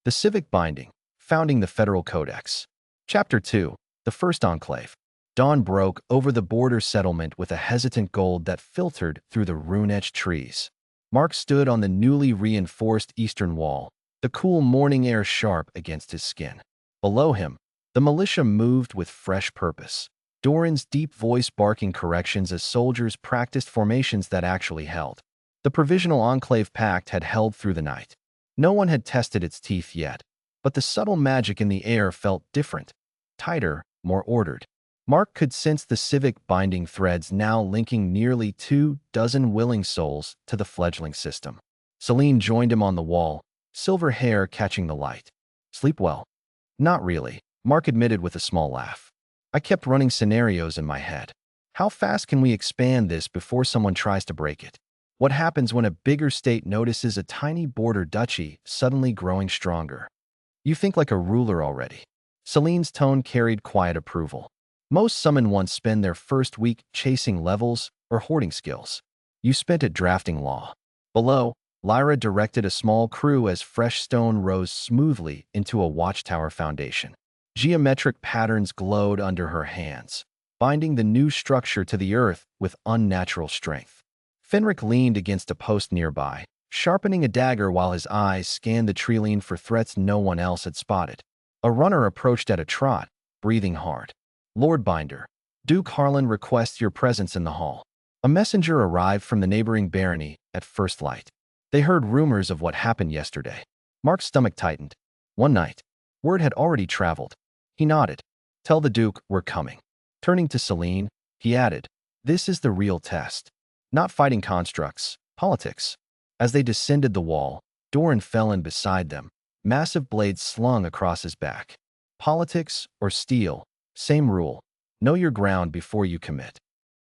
The Civic Binding, Founding the Federal Codex. Chapter 2, The First Enclave. Dawn broke over the border settlement with a hesitant gold that filtered through the rune-etched trees. Mark stood on the newly reinforced eastern wall, the cool morning air sharp against his skin. Below him, the militia moved with fresh purpose, Doran's deep voice barking corrections as soldiers practiced formations that actually held. The Provisional Enclave Pact had held through the night. No one had tested its teeth yet, but the subtle magic in the air felt different, tighter, more ordered. Mark could sense the Civic Binding threads now linking nearly 24 willing souls to the fledgling system. Celine joined him on the wall, silver hair catching the light. "Sleep well?" "Not really," Mark admitted with a small laugh. "I kept running scenarios in my head. How fast can we expand this before someone tries to break it? What happens when a bigger state notices a tiny border duchy suddenly growing stronger?" "You think like a ruler already." Celine's tone carried quiet approval. "Most summon ones spend their first week chasing levels or hoarding skills. You spent it drafting law." Below, Lyra directed a small crew as fresh stone rose smoothly into a watchtower foundation. Geometric patterns glowed under her hands, binding the new structure to the earth with unnatural strength. Fenric leaned against a post nearby, sharpening a dagger while his eyes scanned the treeline for threats no one else had spotted. A runner approached at a trot, breathing hard. "Lord Binder, Duke Harlan requests your presence in the hall." A messenger arrived from the neighboring barony at first light. They heard rumors of what happened yesterday. Mark's stomach tightened. One night. Word had already traveled. He nodded. "Tell the Duke we're coming." Turning to Celine, he added, "This is the real test. Not fighting constructs, politics." As they descended the wall, Doran fell in beside them, massive blades slung across his back. Politics or steel, same rule. Know your ground before you commit.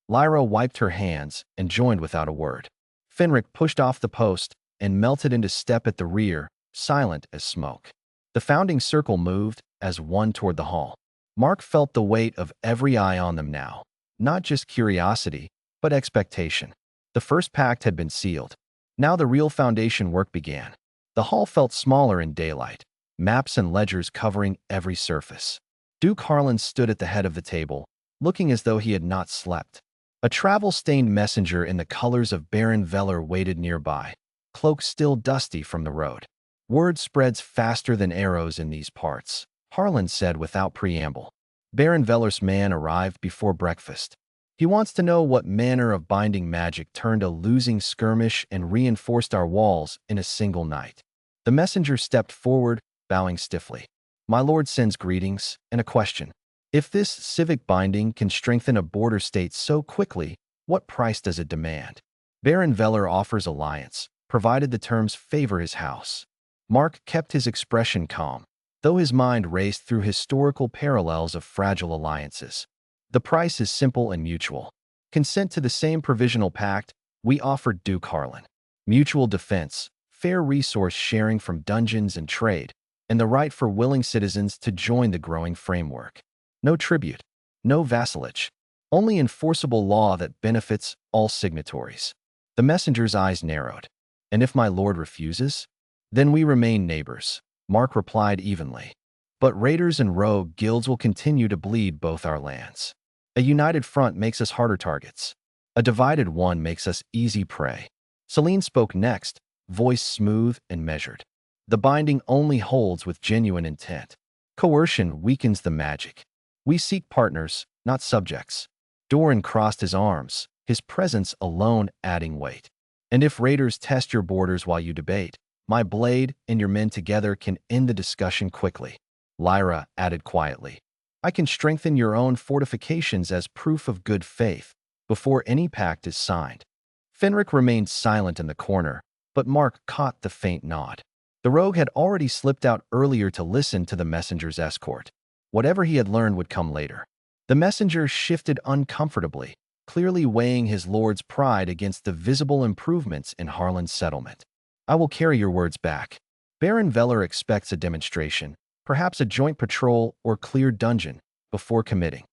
Lyra wiped her hands and joined without a word. Fenric pushed off the post and melted into step at the rear, silent as smoke. The founding circle moved as one toward the hall. Mark felt the weight of every eye on them now, not just curiosity, but expectation. The first pact had been sealed. Now the real foundation work began. The hall felt smaller in daylight, maps and ledgers covering every surface. Duke Harlan stood at the head of the table, looking as though he had not slept. A travel-stained messenger in the colors of Baron Vellor waited nearby, cloak still dusty from the road. "Word spreads faster than arrows in these parts," Harlan said without preamble. "Baron Vellor's man arrived before breakfast. He wants to know what manner of binding magic turned a losing skirmish and reinforced our walls in a single night." The messenger stepped forward, bowing stiffly. "My lord sends greetings and a question. If this civic binding can strengthen a border state so quickly, what price does it demand?" "Baron Vellor offers alliance, provided the terms favor his house." Mark kept his expression calm, though his mind raced through historical parallels of fragile alliances. "The price is simple and mutual. Consent to the same provisional pact we offered Duke Harlan. Mutual defense, fair resource sharing from dungeons and trade, and the right for willing citizens to join the growing framework. No tribute, no vassalage, only enforceable law that benefits all signatories." The messenger's eyes narrowed. "And if my lord refuses? Then we remain neighbors," Mark replied evenly. "But raiders and rogue guilds will continue to bleed both our lands. A united front makes us harder targets. A divided one makes us easy prey." Celine spoke next, voice smooth and measured. "The binding only holds with genuine intent. Coercion weakens the magic. We seek partners, not subjects." Doran crossed his arms, his presence alone adding weight. "And if raiders test your borders while you debate, my blade and your men together can end the discussion quickly." Lyra added quietly, "I can strengthen your own fortifications as proof of good faith before any pact is signed." Fenric remained silent in the corner, but Mark caught the faint nod. The rogue had already slipped out earlier to listen to the messenger's escort. Whatever he had learned would come later. The messenger shifted uncomfortably, clearly weighing his lord's pride against the visible improvements in Harlan's settlement. "I will carry your words back. Baron Vellor expects a demonstration, perhaps a joint patrol or cleared dungeon, before committing."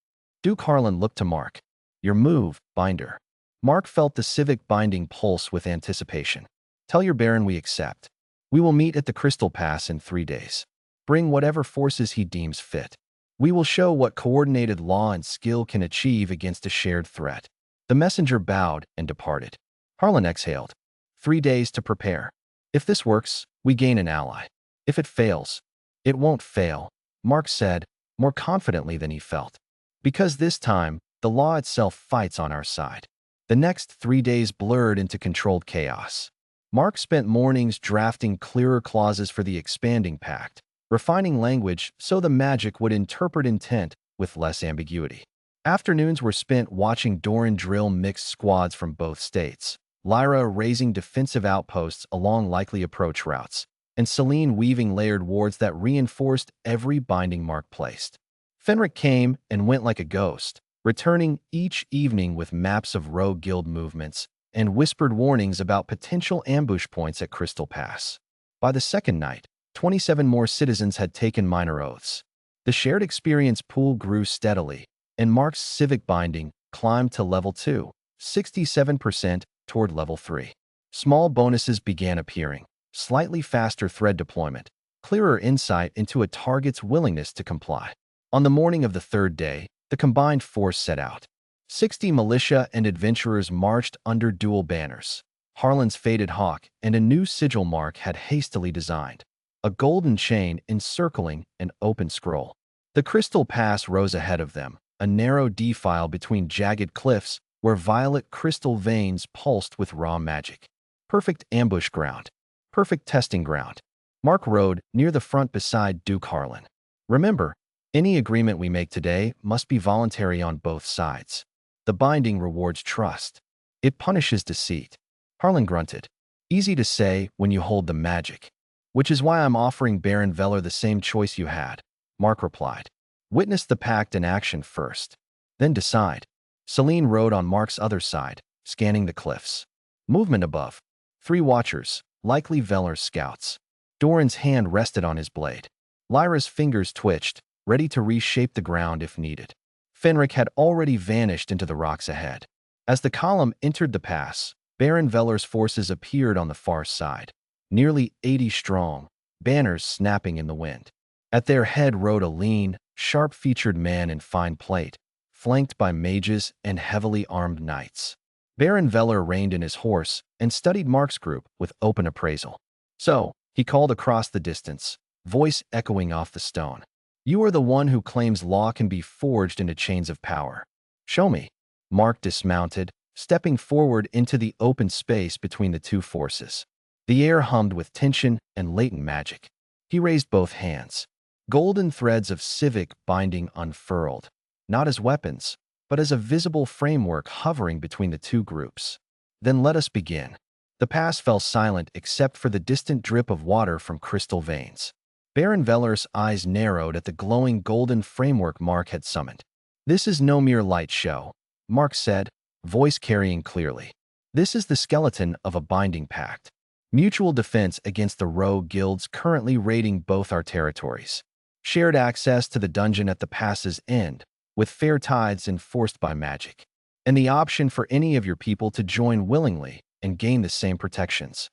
Duke Harlan looked to Mark. "Your move, Binder." Mark felt the civic binding pulse with anticipation. "Tell your Baron we accept. We will meet at the Crystal Pass in 3 days. Bring whatever forces he deems fit. We will show what coordinated law and skill can achieve against a shared threat." The messenger bowed and departed. Harlan exhaled. 3 days to prepare. If this works, we gain an ally. If it fails, it won't fail, Mark said, more confidently than he felt. Because this time, the law itself fights on our side. The next 3 days blurred into controlled chaos. Mark spent mornings drafting clearer clauses for the expanding pact, refining language so the magic would interpret intent with less ambiguity. Afternoons were spent watching Doran drill mixed squads from both states, Lyra raising defensive outposts along likely approach routes, and Celine weaving layered wards that reinforced every binding Mark placed. Fenric came and went like a ghost, returning each evening with maps of rogue guild movements and whispered warnings about potential ambush points at Crystal Pass. By the second night, 27 more citizens had taken minor oaths. The shared experience pool grew steadily, and Mark's Civic Binding climbed to level 2, 67% toward level 3. Small bonuses began appearing, slightly faster thread deployment, clearer insight into a target's willingness to comply. On the morning of the third day, the combined force set out. 60 militia and adventurers marched under dual banners, Harlan's faded hawk and a new sigil Mark had hastily designed, a golden chain encircling an open scroll. The Crystal Pass rose ahead of them, a narrow defile between jagged cliffs where violet crystal veins pulsed with raw magic. Perfect ambush ground. Perfect testing ground. Mark rode near the front beside Duke Harlan. Remember, any agreement we make today must be voluntary on both sides. The binding rewards trust. It punishes deceit. Harlan grunted. Easy to say when you hold the magic. Which is why I'm offering Baron Vellor the same choice you had, Mark replied. Witness the pact in action first. Then decide. Celine rode on Mark's other side, scanning the cliffs. Movement above. 3 watchers, likely Vellor's scouts. Doran's hand rested on his blade. Lyra's fingers twitched, ready to reshape the ground if needed. Fenric had already vanished into the rocks ahead. As the column entered the pass, Baron Vellor's forces appeared on the far side, nearly 80 strong, banners snapping in the wind. At their head rode a lean, sharp-featured man in fine plate, flanked by mages and heavily armed knights. Baron Vellor reined in his horse and studied Mark's group with open appraisal. So, he called across the distance, voice echoing off the stone. You are the one who claims law can be forged into chains of power. Show me. Mark dismounted, stepping forward into the open space between the two forces. The air hummed with tension and latent magic. He raised both hands. Golden threads of Civic Binding unfurled, not as weapons, but as a visible framework hovering between the two groups. Then let us begin. The pass fell silent except for the distant drip of water from crystal veins. Baron Vellor's eyes narrowed at the glowing golden framework Mark had summoned. This is no mere light show, Mark said, voice carrying clearly. This is the skeleton of a binding pact. Mutual defense against the rogue guilds currently raiding both our territories. Shared access to the dungeon at the pass's end, with fair tides enforced by magic. And the option for any of your people to join willingly and gain the same protections.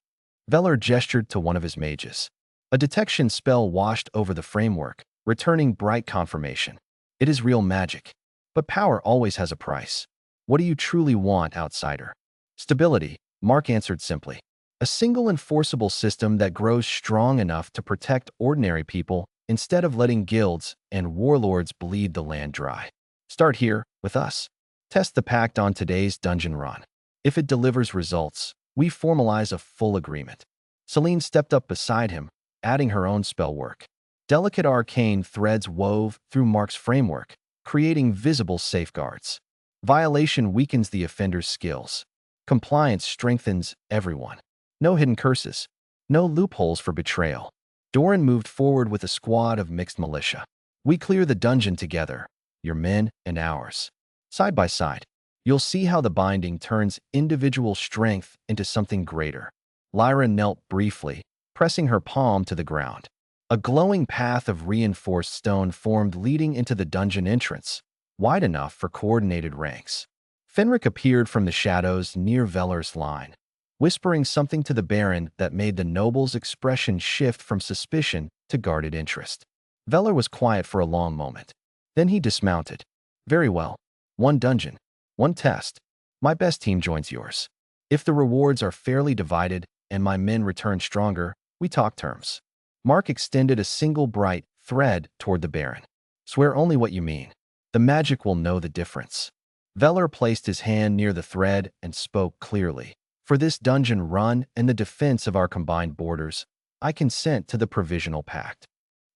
Vellor gestured to one of his mages. A detection spell washed over the framework, returning bright confirmation. It is real magic. But power always has a price. What do you truly want, outsider? Stability, Mark answered simply. A single enforceable system that grows strong enough to protect ordinary people instead of letting guilds and warlords bleed the land dry. Start here, with us. Test the pact on today's dungeon run. If it delivers results, we formalize a full agreement. Celine stepped up beside him, adding her own spell work. Delicate arcane threads wove through Mark's framework, creating visible safeguards. Violation weakens the offender's skills. Compliance strengthens everyone. No hidden curses. No loopholes for betrayal. Doran moved forward with a squad of mixed militia. We clear the dungeon together, your men and ours. Side by side, you'll see how the binding turns individual strength into something greater. Lyra knelt briefly, pressing her palm to the ground. A glowing path of reinforced stone formed leading into the dungeon entrance, wide enough for coordinated ranks. Fenric appeared from the shadows near Vellor's line. whispering something to the Baron that made the noble's expression shift from suspicion to guarded interest. Vellor was quiet for a long moment. Then he dismounted. "Very well. One dungeon. One test. My best team joins yours. If the rewards are fairly divided and my men return stronger, we talk terms." Mark extended a single bright thread toward the Baron. "Swear only what you mean. The magic will know the difference." Vellor placed his hand near the thread and spoke clearly. "For this dungeon run and the defense of our combined borders, I consent to the provisional pact."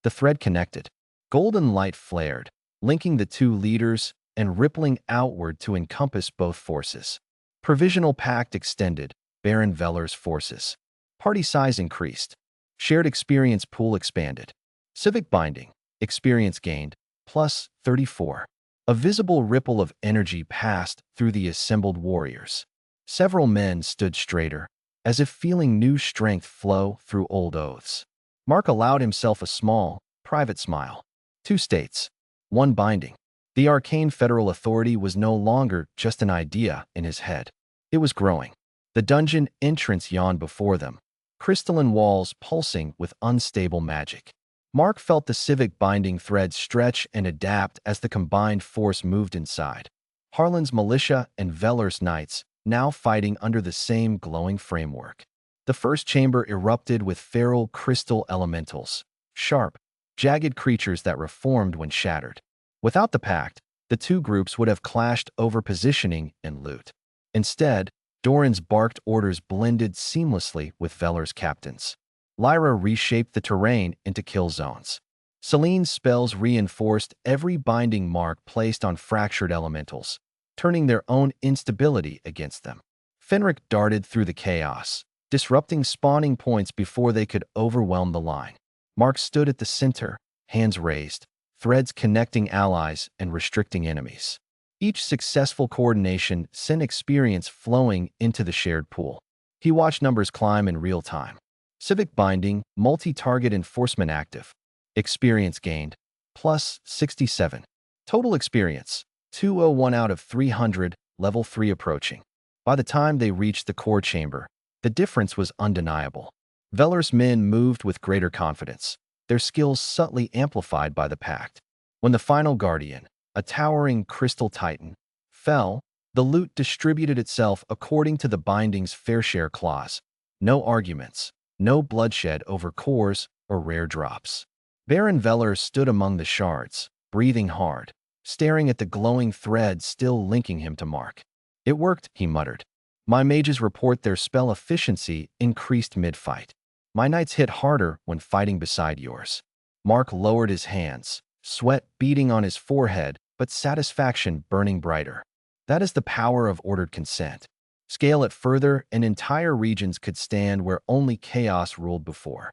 The thread connected. Golden light flared, linking the two leaders and rippling outward to encompass both forces. Provisional pact extended. Baron Vellor's forces. Party size increased. Shared experience pool expanded. Civic Binding. Experience gained. Plus 34. A visible ripple of energy passed through the assembled warriors. Several men stood straighter, as if feeling new strength flow through old oaths. Mark allowed himself a small, private smile. 2 states. 1 binding. The Arcane Federal Authority was no longer just an idea in his head. It was growing. The dungeon entrance yawned before them, crystalline walls pulsing with unstable magic. Mark felt the Civic Binding thread stretch and adapt as the combined force moved inside. Harlan's militia and Vellor's knights now fighting under the same glowing framework. The first chamber erupted with feral crystal elementals, sharp, jagged creatures that reformed when shattered. Without the pact, the two groups would have clashed over positioning and loot. Instead, Doran's barked orders blended seamlessly with Vellor's captains. Lyra reshaped the terrain into kill zones. Celine's spells reinforced every binding mark placed on fractured elementals, turning their own instability against them. Fenric darted through the chaos, disrupting spawning points before they could overwhelm the line. Mark stood at the center, hands raised, threads connecting allies and restricting enemies. Each successful coordination sent experience flowing into the shared pool. He watched numbers climb in real time. Civic Binding, multi-target enforcement active. Experience gained, plus 67. Total experience, 201 out of 300, level 3 approaching. By the time they reached the core chamber, the difference was undeniable. Vellor's men moved with greater confidence, their skills subtly amplified by the pact. When the final guardian, a towering crystal titan, fell, the loot distributed itself according to the binding's fair share clause. No arguments, no bloodshed over cores or rare drops. Baron Vellor stood among the shards, breathing hard, staring at the glowing thread still linking him to Mark. "It worked," he muttered. "My mages report their spell efficiency increased mid-fight. My knights hit harder when fighting beside yours." Mark lowered his hands, sweat beading on his forehead, but satisfaction burning brighter. That is the power of ordered consent. Scale it further, and entire regions could stand where only chaos ruled before.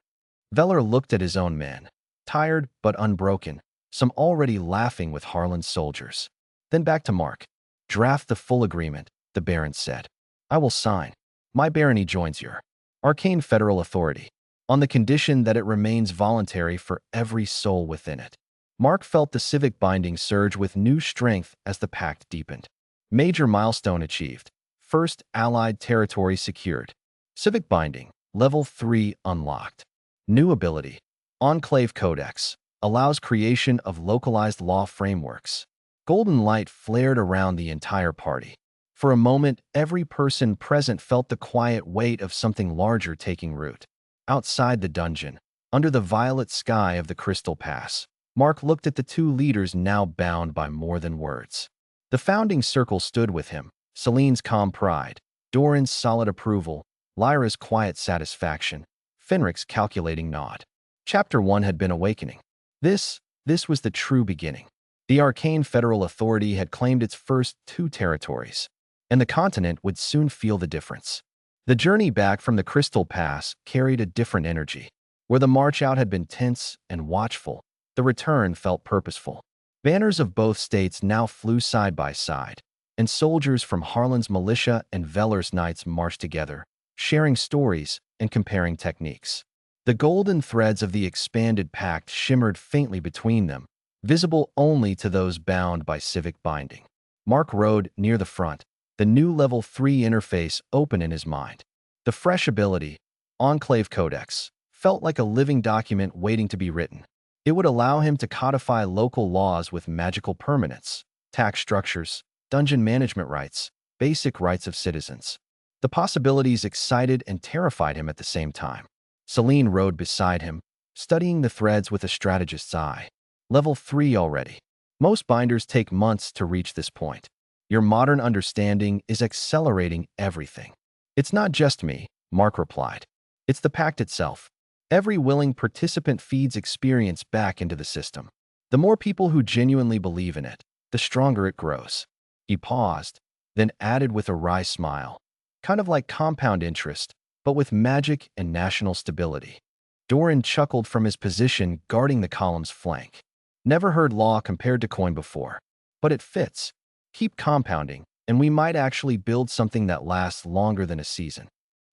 Vellor looked at his own men, tired but unbroken, some already laughing with Harlan's soldiers. Then back to Mark. "Draft the full agreement," the Baron said. "I will sign. My barony joins your Arcane Federal Authority, on the condition that it remains voluntary for every soul within it." Mark felt the Civic Binding surge with new strength as the pact deepened. Major milestone achieved. First Allied territory secured. Civic Binding, level 3 unlocked. New ability, Enclave Codex, allows creation of localized law frameworks. Golden light flared around the entire party. For a moment, every person present felt the quiet weight of something larger taking root. Outside the dungeon, under the violet sky of the Crystal Pass, Mark looked at the two leaders now bound by more than words. The founding circle stood with him, Celine's calm pride, Doran's solid approval, Lyra's quiet satisfaction, Fenric's calculating nod. Chapter 1 had been awakening. This was the true beginning. The Arcane Federal Authority had claimed its first 2 territories, and the continent would soon feel the difference. The journey back from the Crystal Pass carried a different energy. Where the march out had been tense and watchful, the return felt purposeful. Banners of both states now flew side by side, and soldiers from Harlan's militia and Vellor's knights marched together, sharing stories and comparing techniques. The golden threads of the expanded pact shimmered faintly between them, visible only to those bound by Civic Binding. Mark rode near the front, the new level 3 interface open in his mind. The fresh ability, Enclave Codex, felt like a living document waiting to be written. It would allow him to codify local laws with magical permanence, tax structures, dungeon management rights, basic rights of citizens. The possibilities excited and terrified him at the same time. Celine rode beside him, studying the threads with a strategist's eye. Level 3 already. Most binders take months to reach this point. Your modern understanding is accelerating everything. It's not just me, Mark replied. It's the pact itself. Every willing participant feeds experience back into the system. The more people who genuinely believe in it, the stronger it grows. He paused, then added with a wry smile. Kind of like compound interest, but with magic and national stability. Doran chuckled from his position guarding the column's flank. Never heard law compared to coin before. But it fits. Keep compounding, and we might actually build something that lasts longer than a season.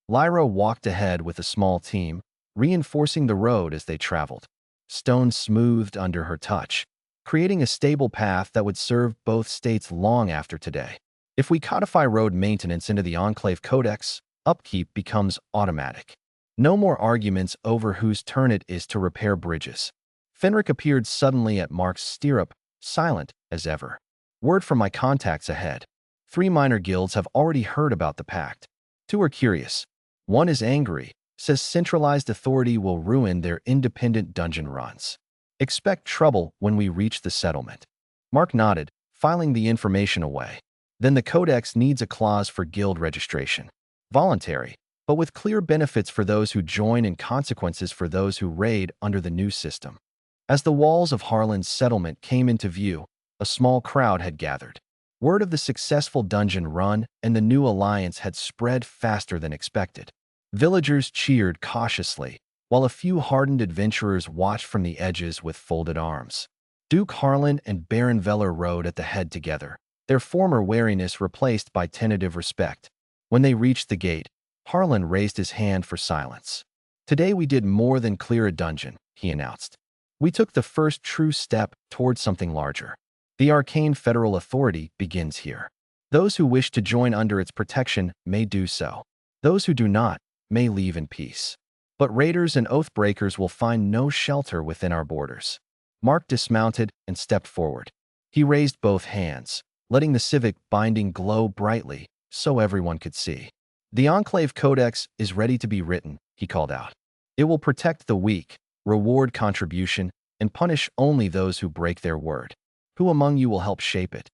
Lyra walked ahead with a small team, reinforcing the road as they traveled. Stone smoothed under her touch, creating a stable path that would serve both states long after today. If we codify road maintenance into the Enclave Codex, upkeep becomes automatic. No more arguments over whose turn it is to repair bridges. Fenric appeared suddenly at Mark's stirrup, silent as ever. Word from my contacts ahead. 3 minor guilds have already heard about the pact. 2 are curious. 1 is angry, says centralized authority will ruin their independent dungeon runs. Expect trouble when we reach the settlement. Mark nodded, filing the information away. Then the Codex needs a clause for guild registration. Voluntary, but with clear benefits for those who join and consequences for those who raid under the new system. As the walls of Harlan's settlement came into view, a small crowd had gathered. Word of the successful dungeon run and the new alliance had spread faster than expected. Villagers cheered cautiously, while a few hardened adventurers watched from the edges with folded arms. Duke Harlan and Baron Vellor rode at the head together, their former wariness replaced by tentative respect. When they reached the gate, Harlan raised his hand for silence. Today we did more than clear a dungeon, he announced. We took the first true step towards something larger. The Arcane Federal Authority begins here. Those who wish to join under its protection may do so. Those who do not may leave in peace. But raiders and oathbreakers will find no shelter within our borders. Mark dismounted and stepped forward. He raised both hands, letting the Civic Binding glow brightly so everyone could see. The Enclave Codex is ready to be written, he called out. It will protect the weak, reward contribution, and punish only those who break their word. Who among you will help shape it?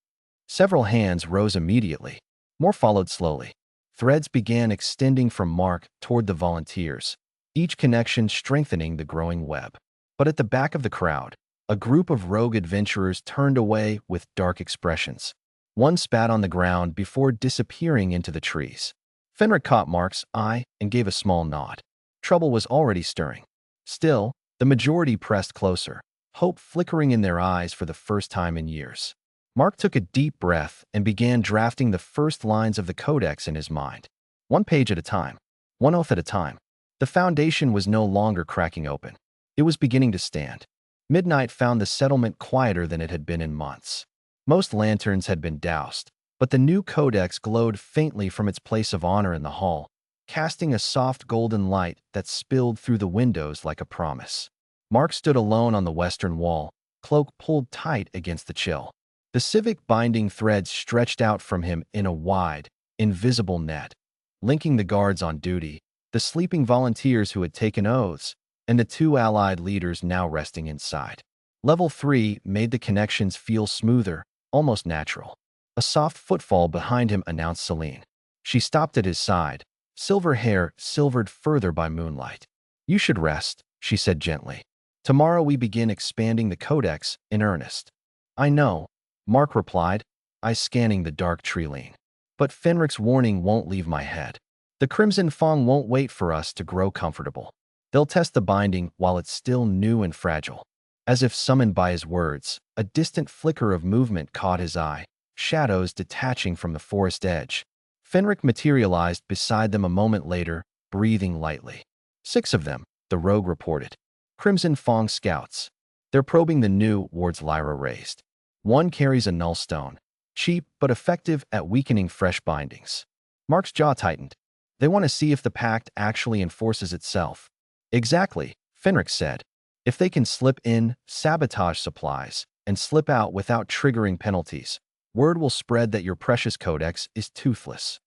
Several hands rose immediately. More followed slowly. Threads began extending from Mark toward the volunteers, each connection strengthening the growing web. But at the back of the crowd, a group of rogue adventurers turned away with dark expressions. One spat on the ground before disappearing into the trees. Fenric caught Mark's eye and gave a small nod. Trouble was already stirring. Still, the majority pressed closer, hope flickering in their eyes for the first time in years. Mark took a deep breath and began drafting the first lines of the Codex in his mind. 1 page at a time, 1 oath at a time. The foundation was no longer cracking open. It was beginning to stand. Midnight found the settlement quieter than it had been in months. Most lanterns had been doused, but the new Codex glowed faintly from its place of honor in the hall, casting a soft golden light that spilled through the windows like a promise. Mark stood alone on the western wall, cloak pulled tight against the chill. The Civic Binding threads stretched out from him in a wide, invisible net, linking the guards on duty, the sleeping volunteers who had taken oaths, and the 2 allied leaders now resting inside. Level 3 made the connections feel smoother, almost natural. A soft footfall behind him announced Celine. She stopped at his side, silver hair silvered further by moonlight. You should rest, she said gently. Tomorrow we begin expanding the Codex in earnest. I know, Mark replied, eyes scanning the dark tree line. But Fenric's warning won't leave my head. The Crimson Fang won't wait for us to grow comfortable. They'll test the binding while it's still new and fragile. As if summoned by his words, a distant flicker of movement caught his eye, shadows detaching from the forest edge. Fenric materialized beside them a moment later, breathing lightly. 6 of them, the rogue reported. Crimson Fang scouts. They're probing the new wards Lyra raised. 1 carries a null stone, cheap but effective at weakening fresh bindings. Mark's jaw tightened. They want to see if the pact actually enforces itself. Exactly, Fenric said. If they can slip in, sabotage supplies, and slip out without triggering penalties, word will spread that your precious codex is toothless.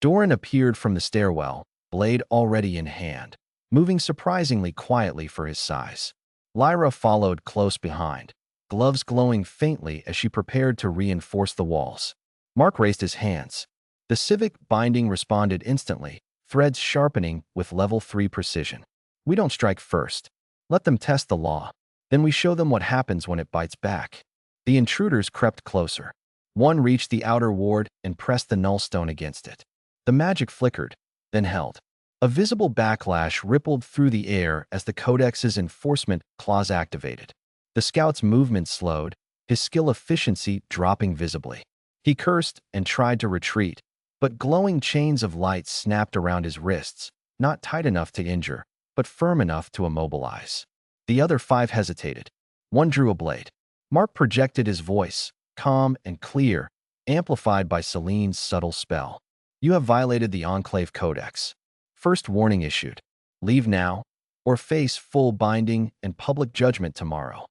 Doran appeared from the stairwell, blade already in hand, moving surprisingly quietly for his size. Lyra followed close behind, gloves glowing faintly as she prepared to reinforce the walls. Mark raised his hands. The Civic Binding responded instantly, threads sharpening with level 3 precision. We don't strike first. Let them test the law. Then we show them what happens when it bites back. The intruders crept closer. One reached the outer ward and pressed the nullstone against it. The magic flickered, then held. A visible backlash rippled through the air as the Codex's enforcement clause activated. The scout's movement slowed, his skill efficiency dropping visibly. He cursed and tried to retreat, but glowing chains of light snapped around his wrists, not tight enough to injure, but firm enough to immobilize. The other 5 hesitated. One drew a blade. Mark projected his voice, calm and clear, amplified by Celine's subtle spell. You have violated the Enclave Codex. First warning issued. Leave now, or face full binding and public judgment tomorrow.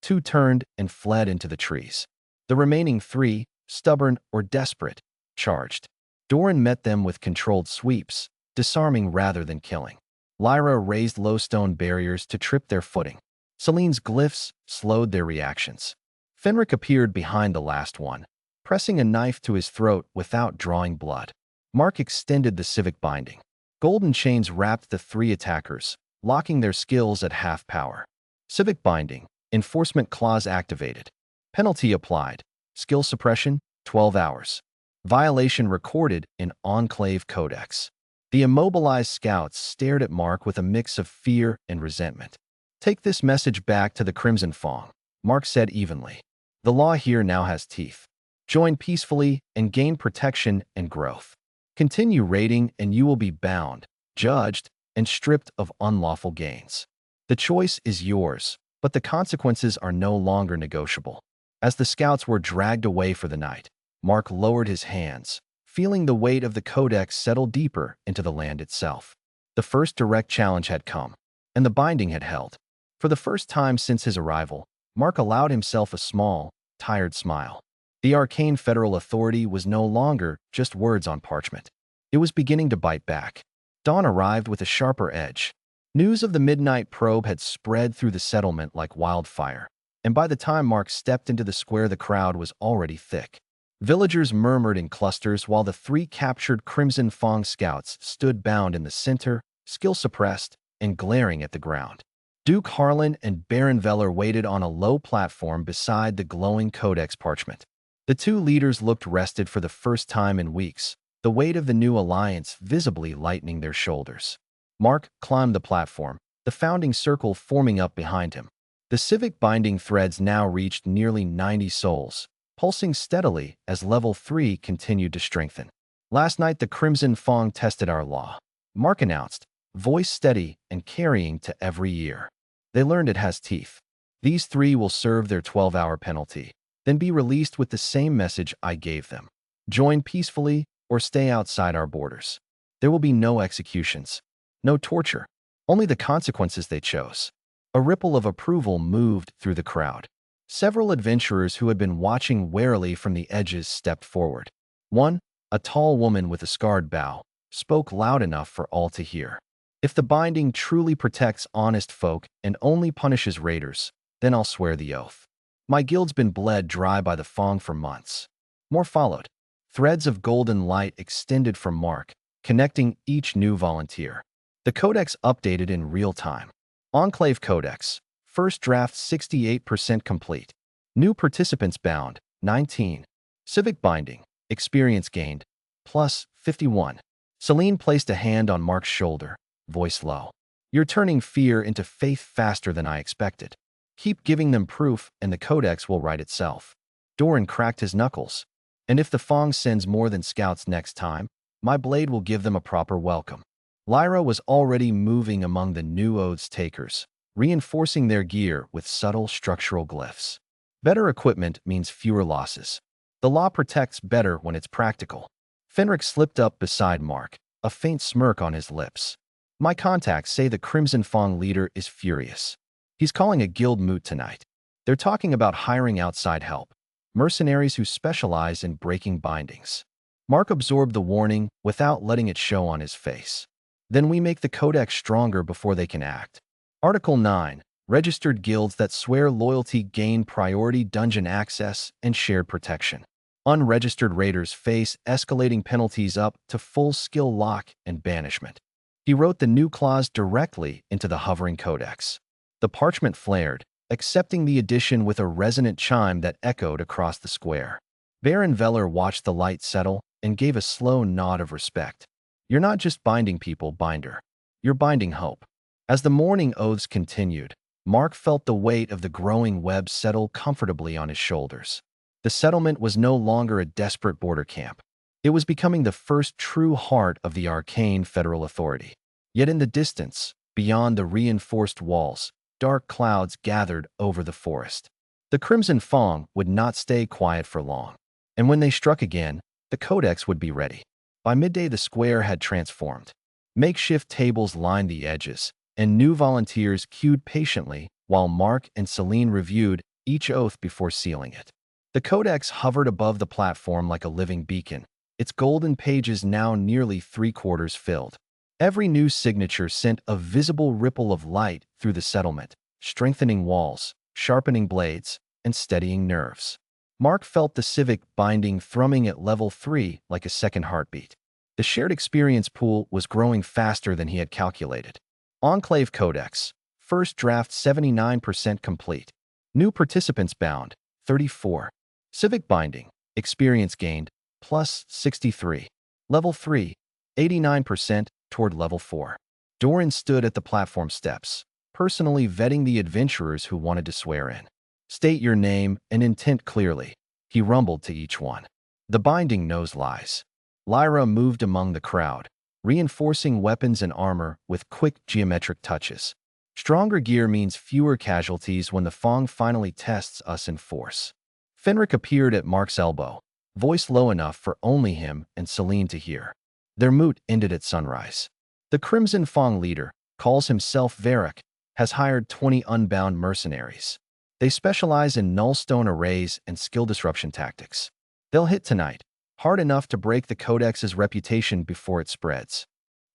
2 turned and fled into the trees. The remaining 3, stubborn or desperate, charged. Doran met them with controlled sweeps, disarming rather than killing. Lyra raised low stone barriers to trip their footing. Celine's glyphs slowed their reactions. Fenric appeared behind the last one, pressing a knife to his throat without drawing blood. Mark extended the Civic Binding. Golden chains wrapped the 3 attackers, locking their skills at half power. Civic Binding, enforcement clause activated. Penalty applied. Skill suppression, 12 hours. Violation recorded in Enclave Codex. The immobilized scouts stared at Mark with a mix of fear and resentment. Take this message back to the Crimson Fang, Mark said evenly. The law here now has teeth. Join peacefully and gain protection and growth. Continue raiding and you will be bound, judged, and stripped of unlawful gains. The choice is yours, but the consequences are no longer negotiable. As the scouts were dragged away for the night, Mark lowered his hands, feeling the weight of the Codex settle deeper into the land itself. The first direct challenge had come, and the binding had held. For the first time since his arrival, Mark allowed himself a small, tired smile. The Arcane Federal Authority was no longer just words on parchment. It was beginning to bite back. Dawn arrived with a sharper edge. News of the midnight probe had spread through the settlement like wildfire, and by the time Mark stepped into the square, the crowd was already thick. Villagers murmured in clusters while the 3 captured Crimson Fang scouts stood bound in the center, skill suppressed, and glaring at the ground. Duke Harlan and Baron Vellor waited on a low platform beside the glowing Codex parchment. The 2 leaders looked rested for the first time in weeks, the weight of the new alliance visibly lightening their shoulders. Mark climbed the platform, the founding circle forming up behind him. The Civic Binding threads now reached nearly 90 souls, pulsing steadily as level 3 continued to strengthen. Last night the Crimson Fang tested our law, Mark announced, voice steady and carrying to every year. They learned it has teeth. These 3 will serve their 12-hour penalty, then be released with the same message I gave them. Join peacefully or stay outside our borders. There will be no executions, no torture, only the consequences they chose. A ripple of approval moved through the crowd. Several adventurers who had been watching warily from the edges stepped forward. One, a tall woman with a scarred bow, spoke loud enough for all to hear. If the binding truly protects honest folk and only punishes raiders, then I'll swear the oath. My guild's been bled dry by the Fang for months. More followed. Threads of golden light extended from Mark, connecting each new volunteer. The Codex updated in real time. Enclave Codex, first draft 68% complete. New participants bound, 19. Civic Binding, experience gained, plus 51. Celine placed a hand on Mark's shoulder, voice low. You're turning fear into faith faster than I expected. Keep giving them proof and the Codex will write itself. Doran cracked his knuckles. And if the Fang sends more than scouts next time, my blade will give them a proper welcome. Lyra was already moving among the new oaths takers, reinforcing their gear with subtle structural glyphs. Better equipment means fewer losses. The law protects better when it's practical. Fenric slipped up beside Mark, a faint smirk on his lips. My contacts say the Crimson Fang leader is furious. He's calling a guild moot tonight. They're talking about hiring outside help, mercenaries who specialize in breaking bindings. Mark absorbed the warning without letting it show on his face. Then we make the Codex stronger before they can act. Article 9. Registered guilds that swear loyalty gain priority dungeon access and shared protection. Unregistered raiders face escalating penalties up to full skill lock and banishment. He wrote the new clause directly into the hovering codex. The parchment flared, accepting the addition with a resonant chime that echoed across the square. Baron Vellor watched the light settle and gave a slow nod of respect. You're not just binding people, Binder. You're binding hope. As the morning oaths continued, Mark felt the weight of the growing web settle comfortably on his shoulders. The settlement was no longer a desperate border camp. It was becoming the first true heart of the Arcane Federal Authority. Yet in the distance, beyond the reinforced walls, dark clouds gathered over the forest. The Crimson Fang would not stay quiet for long, and when they struck again, the Codex would be ready. By midday, the square had transformed. Makeshift tables lined the edges, and new volunteers queued patiently while Mark and Celine reviewed each oath before sealing it. The Codex hovered above the platform like a living beacon, its golden pages now nearly 3/4 filled. Every new signature sent a visible ripple of light through the settlement, strengthening walls, sharpening blades, and steadying nerves. Mark felt the Civic Binding thrumming at level 3 like a second heartbeat. The shared experience pool was growing faster than he had calculated. Enclave Codex, first draft 79% complete. New participants bound, 34. Civic Binding, experience gained, plus 63. Level 3, 89% toward level 4. Doran stood at the platform steps, personally vetting the adventurers who wanted to swear in. State your name and intent clearly, he rumbled to each one. The binding knows lies. Lyra moved among the crowd, reinforcing weapons and armor with quick geometric touches. Stronger gear means fewer casualties when the Fang finally tests us in force. Fenric appeared at Mark's elbow, voice low enough for only him and Celine to hear. Their moot ended at sunrise. The Crimson Fang leader, calls himself Varric, has hired 20 unbound mercenaries. They specialize in nullstone arrays and skill disruption tactics. They'll hit tonight, hard enough to break the Codex's reputation before it spreads.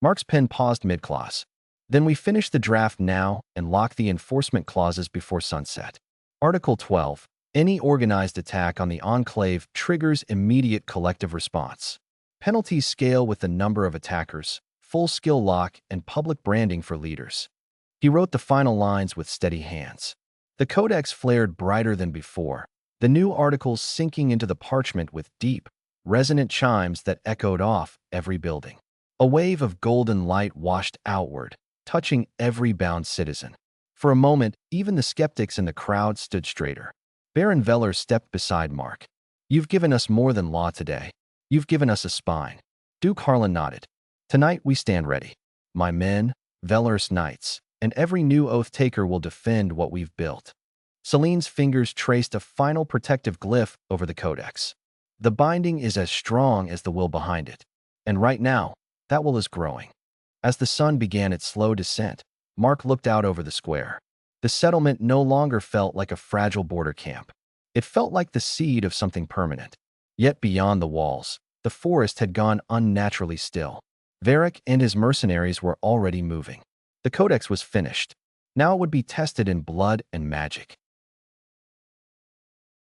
Mark's pen paused mid-clause. Then we finish the draft now and lock the enforcement clauses before sunset. Article 12. Any organized attack on the Enclave triggers immediate collective response. Penalties scale with the number of attackers, full skill lock, and public branding for leaders. He wrote the final lines with steady hands. The Codex flared brighter than before, the new articles sinking into the parchment with deep, resonant chimes that echoed off every building. A wave of golden light washed outward, touching every bound citizen. For a moment, even the skeptics in the crowd stood straighter. Baron Vellor stepped beside Mark. You've given us more than law today. You've given us a spine. Duke Harlan nodded. Tonight we stand ready. My men, Vellor's knights, and every new oath-taker will defend what we've built. Celine's fingers traced a final protective glyph over the Codex. The binding is as strong as the will behind it, and right now, that will is growing. As the sun began its slow descent, Mark looked out over the square. The settlement no longer felt like a fragile border camp. It felt like the seed of something permanent. Yet beyond the walls, the forest had gone unnaturally still. Varric and his mercenaries were already moving. The Codex was finished. Now it would be tested in blood and magic.